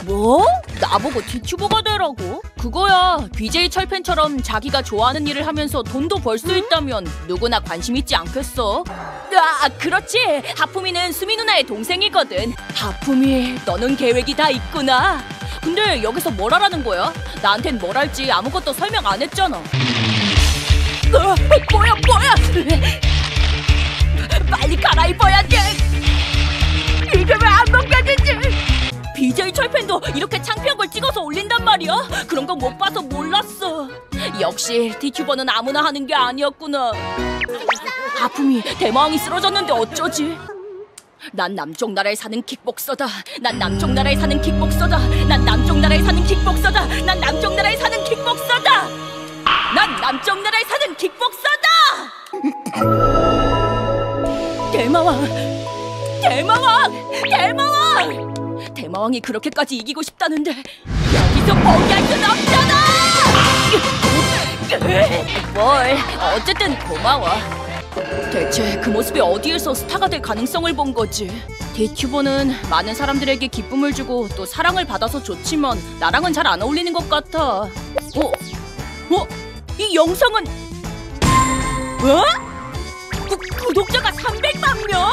뭐? 나보고 티튜버가 되라고? 그거야 BJ 철팬처럼 자기가 좋아하는 일을 하면서 돈도 벌 수 있다면 누구나 관심 있지 않겠어? 아, 그렇지. 하품이는 수미 누나의 동생이거든. 하품이, 너는 계획이 다 있구나. 근데 여기서 뭘 하라는 거야? 나한텐 뭘 할지 아무것도 설명 안 했잖아. 뭐야? 빨리 갈아입어야 돼. 이게 왜 안 벗겨지지? BJ 철팬도 이렇게 창피한 걸 찍어서 올린단 말이야? 그런 거 못 봐서 몰랐어. 역시 티튜버는 아무나 하는 게 아니었구나. 하품이, 대마왕이 쓰러졌는데 어쩌지? 난 남쪽 나라에 사는 킥복서다. 난 남쪽 나라에 사는 킥복서다. 난 남쪽 나라에 사는 킥복서다. 난 남쪽 나라에 사는 킥복서다. 난 남쪽 나라에 사는 킥복서다. 대마왕이 그렇게까지 이기고 싶다는데 여기서 포기할 순 없잖아. 뭘, 어쨌든 고마워. 대체 그 모습이 어디에서 스타가 될 가능성을 본 거지? 티튜버는 많은 사람들에게 기쁨을 주고 또 사랑을 받아서 좋지만 나랑은 잘 안 어울리는 것 같아. 이 영상은 구독자가 300만 명?